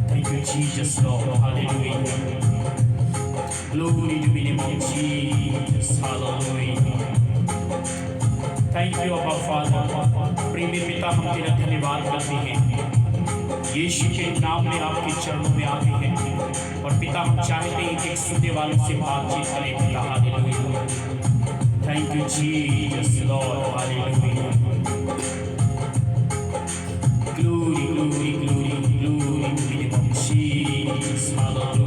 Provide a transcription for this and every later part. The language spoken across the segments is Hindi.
Thank you, Jesus, Lord. Hallelujah. Glory to the name of Jesus. Hallelujah. Thank you, our Father. प्रेमी पिता, हम तेरा धन्यवाद करते हैं यीशु के नाम में, आपके चरणों में आते हैं। और पिता, हम चाहते हैं कि एक सुनने वालों से बातचीत करें पिता। Hallelujah. Thank you Jesus Lord. Hallelujah. Glory glory glory glory to the name of Jesus. Hallelujah.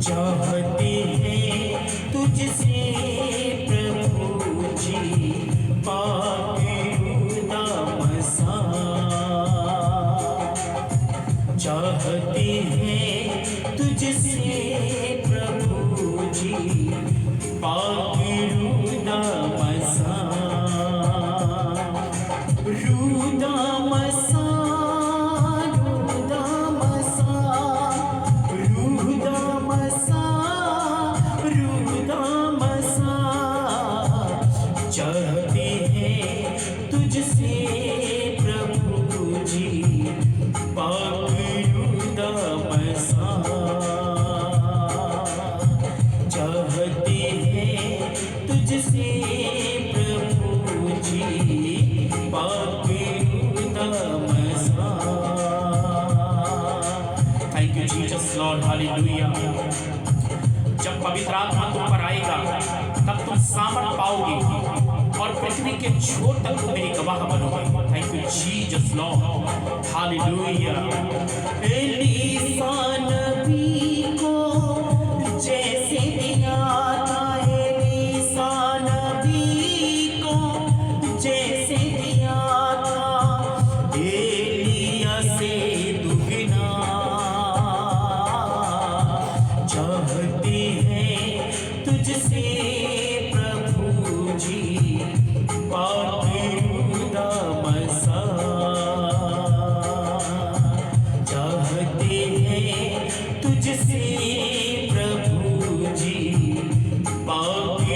चाहते हैं तुझसे प्रभु जी पाके मसा, चाहते हैं तुझसे प्रभु जी पाके मसा, रूदा मसा, चाहते हैं तुझसे प्रभु जी पाक मसा, चाहते हैं तुझसे प्रभु जी पाक मसा। Thank you Jesus Lord. Hallelujah. जब पवित्र आत्मा तुम पर आएगा तब तुम सामर्थ पाओगे और पृथ्वी के छोर तक तुम मेरी गवाह बनोगे। Thank you Jesus Lord. Hallelujah. Elisha नबी को जैसे दिया था, एलीशा नबी को जैसे दिया था, एलिया से दुगना चाहते हैं तुझसे प्रभु जी पाक मसा, चाहते हैं तुझसे प्रभु जी पाक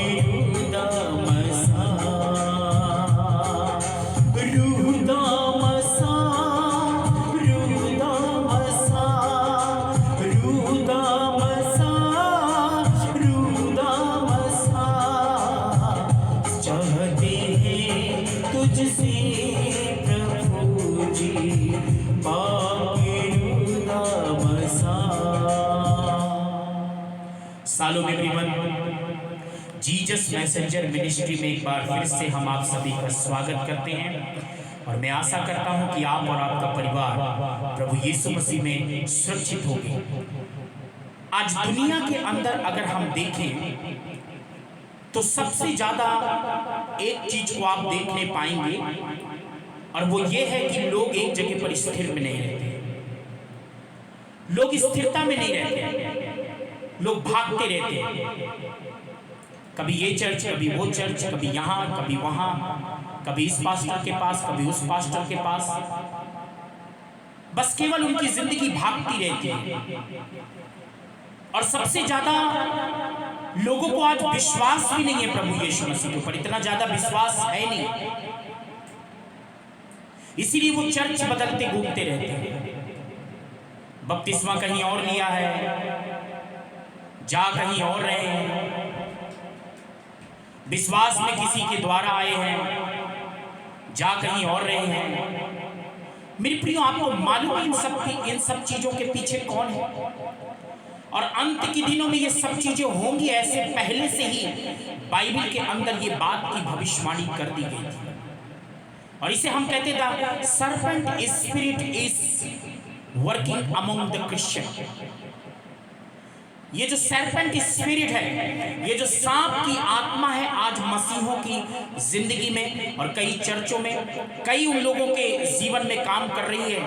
मसा, रूदा मसा, रूदा मसा, रूदा मसा, रूदा मसा, चाहते हैं तुझसे प्रभु जी पाक मसा। सालों में एवरीवन, जीसस मैसेंजर मिनिस्ट्री में एक बार फिर से हम आप सभी का स्वागत करते हैं और मैं आशा करता हूं कि आप और आपका परिवार प्रभु यीशु मसीह में सुरक्षित होंगे। आज दुनिया के अंदर अगर हम देखें तो सबसे ज्यादा एक चीज को आप देखने पाएंगे और वो ये है कि लोग एक जगह पर स्थिर में नहीं रहते, लोग स्थिरता में नहीं रहते, लोग भागते रहते हैं। कभी ये चर्च, कभी वो चर्च, कभी यहाँ, कभी वहां, कभी इस पास्टर के पास, कभी उस पास्टर के पास, बस केवल उनकी जिंदगी भागती रहती है। और सबसे ज्यादा लोगों को आज विश्वास भी नहीं है प्रभु यीशु मसीह के ऊपर, इतना ज्यादा विश्वास है नहीं, इसीलिए वो चर्च बदलते घूमते रहते हैं। बपतिस्मा कहीं और लिया है, जा कहीं और रहे हैं, विश्वास में किसी के द्वारा आए हैं, जा कहीं और रहे हैं। मेरे प्रियो, आपको मालूम है इन सब चीजों के पीछे कौन है? और अंत के दिनों में ये सब चीजें होंगी, ऐसे पहले से ही बाइबल के अंदर ये बात की भविष्यवाणी कर दी गई थी। और इसे हम कहते थे serpent spirit is working among the Christian. ये जो सर्पेंट स्पिरिट है, ये जो सांप की आत्मा है, आज मसीहों की जिंदगी में और कई चर्चों में, कई उन लोगों के जीवन में काम कर रही है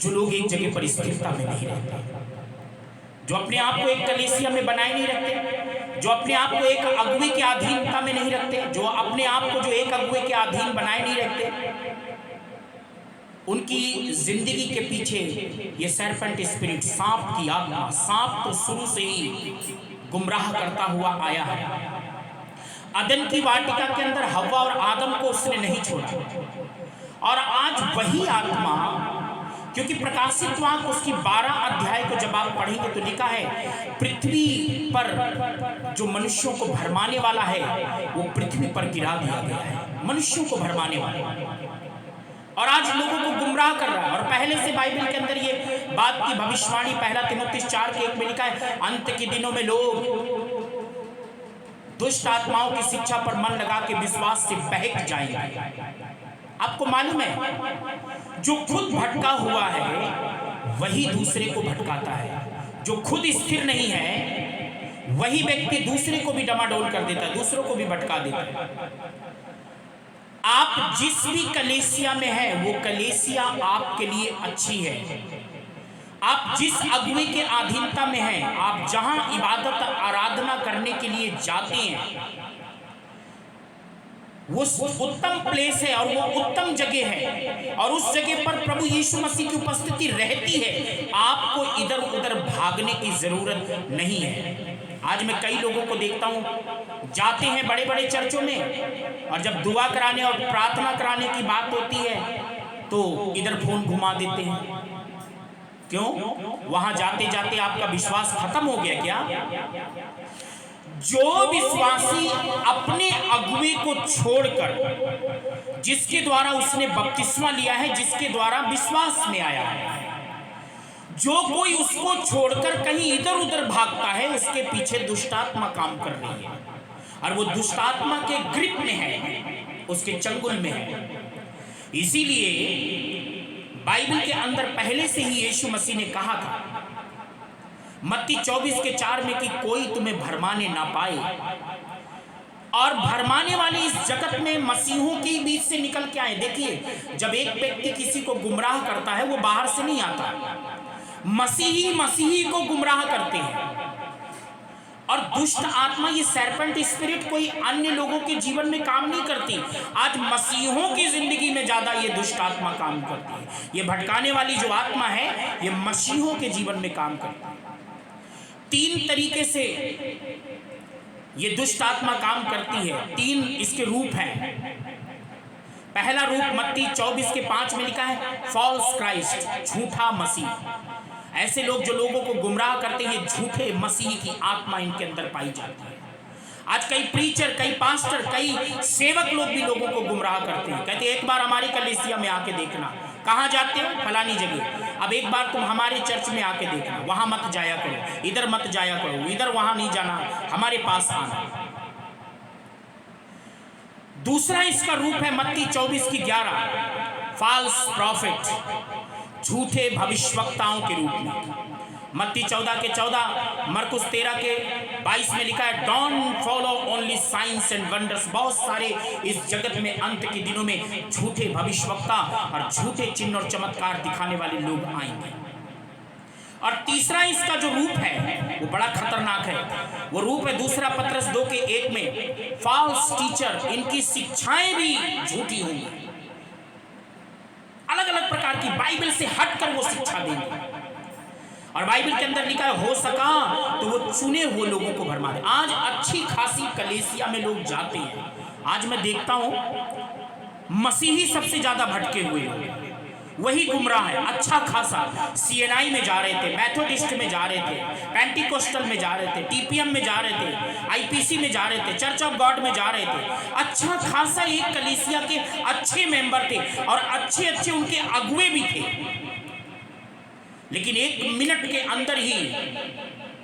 जो लोग एक जगह पर स्थिरता में नहीं रहते, जो अपने आप को एक कलीसिया में बनाए नहीं रखते, जो अपने आप को एक अगुवे की अधीनता में नहीं रखते, जो अपने आप को जो एक अगुवे के अधीन बनाए नहीं रखते, उनकी जिंदगी के पीछे ये सरपेंट स्पिरिट, सांप की आत्मा, सांप तो शुरू से ही गुमराह करता हुआ आया है। अदन की वाटिका के अंदर हव्वा और आदम को उसने नहीं छोड़ा, और आज वही आत्मा, क्योंकि प्रकाशित वाक्य उसकी 12 अध्याय को जब आप पढ़ेंगे तो लिखा है पृथ्वी पर जो मनुष्यों को भरमाने वाला है वो पृथ्वी पर गिरा दिया गया है, मनुष्यों को भरमाने वाला, और आज लोगों को गुमराह कर रहा है। और पहले से बाइबल के अंदर ये बात की भविष्यवाणी 1 तीमुथियुस 4:1 में लिखा है, अंत के दिनों में लोग दुष्ट आत्माओं की शिक्षा पर मन लगा के विश्वास से बहक जाएंगे। आपको मालूम है, जो खुद भटका हुआ है वही दूसरे को भटकाता है, जो खुद स्थिर नहीं है वही व्यक्ति दूसरे को भी डमाडोल कर देता है, दूसरों को भी भटका देता है। आप जिस भी कलीसिया में हैं वो कलीसिया आपके लिए अच्छी है। आप जिस अगुवे के अधीनता में हैं, आप जहां इबादत आराधना करने के लिए जाते हैं वो उत्तम प्लेस है और वो उत्तम जगह है, और उस जगह पर प्रभु यीशु मसीह की उपस्थिति रहती है। आपको इधर उधर भागने की जरूरत नहीं है। आज मैं कई लोगों को देखता हूं, जाते हैं बड़े बड़े चर्चों में, और जब दुआ कराने और प्रार्थना कराने की बात होती है तो इधर फोन घुमा देते हैं। क्यों? वहां जाते जाते आपका विश्वास खत्म हो गया क्या? जो विश्वासी अपने अगुवे को छोड़कर, जिसके द्वारा उसने बपतिस्मा लिया है, जिसके द्वारा विश्वास में आया है, जो कोई उसको छोड़कर कहीं इधर उधर भागता है, उसके पीछे दुष्टात्मा काम कर रही है, और वो दुष्टात्मा के ग्रिप में है, उसके चंगुल में है। इसीलिए बाइबल के अंदर पहले से ही यीशु मसीह ने कहा था मत्ती 24:4 में कि कोई तुम्हें भरमाने ना पाए, और भरमाने वाले इस जगत में मसीहों के बीच से निकल के आए। देखिए, जब एक व्यक्ति किसी को गुमराह करता है वो बाहर से नहीं आता, मसीही को गुमराह करते हैं। और दुष्ट आत्मा, ये सरपेंट स्पिरिट कोई अन्य लोगों के जीवन में काम नहीं करती। आज मसीहों की जिंदगी में ज्यादा ये दुष्ट आत्मा काम करती है। ये भटकाने वाली जो आत्मा है ये मसीहों के जीवन में काम करती है। 3 तरीके से ये दुष्ट आत्मा काम करती है, 3 इसके रूप हैं। पहला रूप मत्ती 24:5 में लिखा है, फॉल्स क्राइस्ट, झूठा मसीह। ऐसे लोग जो लोगों को गुमराह करते हैं, झूठे मसीह की आत्मा इनके अंदर पाई जाती है। आज कई प्रीचर, कई पास्टर, कई सेवक लोग भी लोगों को गुमराह करते हैं। कहते हैं एक बार हमारी कलीसिया में आके देखना। कहाँ जाते हो? फलानी जगह। अब एक बार तुम हमारे चर्च में आके देखना, वहां मत जाया करो, इधर मत जाया करो, इधर वहां नहीं जाना, हमारे पास आना। दूसरा इसका रूप है मत्ती 24:11, फॉल्स प्रॉफिट, झूठे भविष्यवक्ताओं के रूप में। मत्ती 14:14, मरकुस 13:22 में लिखा है, don't follow only science and wonders. बहुत सारे इस जगत में अंत के दिनों में झूठे भविष्यवक्ता और झूठे चिन्ह और चमत्कार दिखाने वाले लोग आएंगे। और तीसरा इसका जो रूप है वो बड़ा खतरनाक है। वो रूप है 2 पत्रस 2:1 में, फॉल्स टीचर, इनकी शिक्षाएं भी झूठी होंगी। अलग अलग प्रकार की बाइबल से हटकर वो शिक्षा देंगे। और बाइबल के अंदर लिखा है, हो सका तो वो चुने हुए लोगों को भरमा दे। आज अच्छी खासी कलीसिया में लोग जाते हैं, आज मैं देखता हूं मसीही सबसे ज्यादा भटके हुए लोग, वही गुमराह है। अच्छा खासा CNI में जा रहे थे, मेथोडिस्ट में जा रहे थे, पेंटिकोस्टल में जा रहे थे, TPM में जा रहे थे, IPC में जा रहे थे, चर्च ऑफ गॉड में जा रहे थे। अच्छा खासा एक कलीसिया के अच्छे मेंबर थे और अच्छे अच्छे उनके अगुवे भी थे, लेकिन 1 मिनट के अंदर ही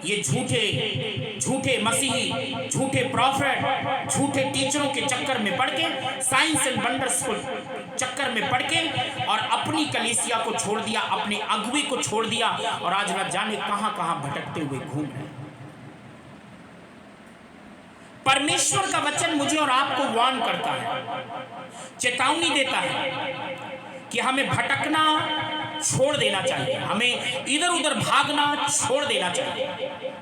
ये झूठे मसीही, झूठे प्रॉफिट, झूठे टीचरों के चक्कर में पड़ के, साइंस एंड वंडर्स को चक्कर में पड़ के, और अपनी कलीसिया को छोड़ दिया, अपने अगुवे को छोड़ दिया, और आज न जाने कहां कहां भटकते हुए घूम रहे। परमेश्वर का वचन मुझे और आपको वार्न करता है, चेतावनी देता है कि हमें भटकना छोड़ देना चाहिए, हमें इधर उधर भागना छोड़ देना चाहिए।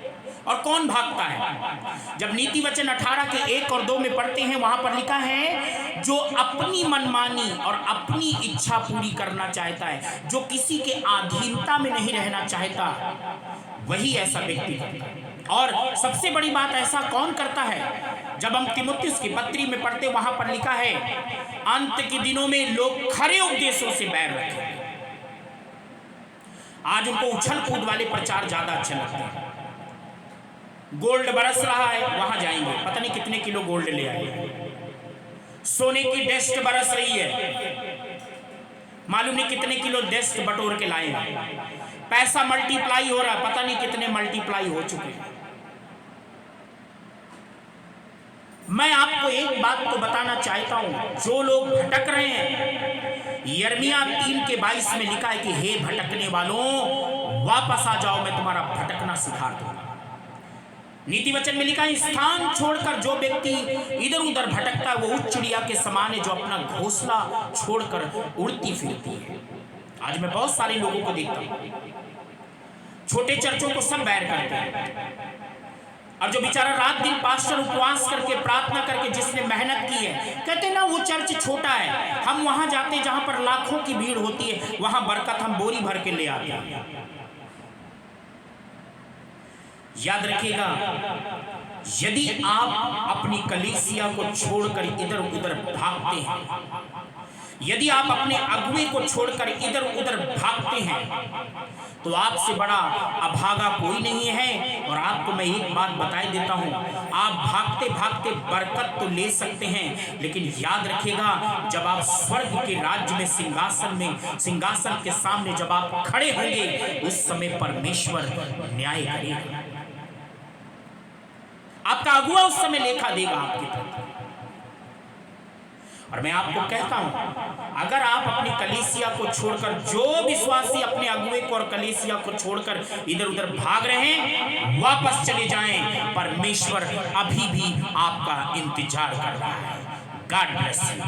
और कौन भागता है? जब नीति वचन 18 के 1 और 2 में पढ़ते हैं, वहां पर लिखा है, जो अपनी मनमानी और अपनी इच्छा पूरी करना चाहता है, जो किसी के अधीनता में नहीं रहना चाहता, वही ऐसा व्यक्ति करता है। और सबसे बड़ी बात, ऐसा कौन करता है? जब हम तीमुथियुस की पत्री में पढ़ते, वहां पर लिखा है, अंत के दिनों में लोग खरे उपदेशों से बैर रखेंगे। आज उनको उछल कूद वाले प्रचार ज्यादा अच्छे लगते हैं। गोल्ड बरस रहा है, वहां जाएंगे, पता नहीं कितने किलो गोल्ड ले आए। सोने की डेस्ट बरस रही है, मालूम नहीं कितने किलो डेस्ट बटोर के लाए हैं। पैसा मल्टीप्लाई हो रहा, पता नहीं कितने मल्टीप्लाई हो चुके हैं। मैं आपको एक बात तो बताना चाहता हूं, जो लोग भटक रहे हैं, यिर्मयाह 3 के 22 में लिखा है कि हे भटकने वालों, वापस आ जाओ, मैं तुम्हारा भटकना सिखा दूंगा। नीति वचन में लिखा है, स्थान छोड़कर जो व्यक्ति इधर उधर भटकता है, वो उस चिड़िया के समान है जो अपना घोंसला छोड़कर उड़ती फिरती है। आज मैं बहुत सारे लोगों को देखता हूं, छोटे चर्चों को सब बैर करते हैं, और जो बेचारा रात दिन पास्टर उपवास करके प्रार्थना करके जिसने मेहनत की है, कहते ना वो चर्च छोटा है, हम वहां जाते जहां पर लाखों की भीड़ होती है, वहां बरकत हम बोरी भर के ले आते हैं। याद रखिएगा, यदि आप अपनी कलीसिया को छोड़कर इधर उधर भागते हैं, यदि आप अपने अगुवे को छोड़कर इधर उधर भागते हैं, तो आपसे बड़ा अभागा कोई नहीं है। और आपको मैं एक बात बताई देता हूं, आप भागते भागते बरकत तो ले सकते हैं, लेकिन याद रखिएगा, जब आप स्वर्ग के राज्य में सिंहासन के सामने जब आप खड़े होंगे, उस समय परमेश्वर न्याय करेगा। आपका अगुआ उस समय लेखा देगा आपके प्रति। और मैं आपको कहता हूं, अगर आप अपनी कलीसिया को छोड़कर, जो विश्वासी अपने अगुवे को और कलीसिया को छोड़कर इधर उधर भाग रहे हैं, वापस चले जाएं। परमेश्वर अभी भी आपका इंतजार कर रहा है। God bless you.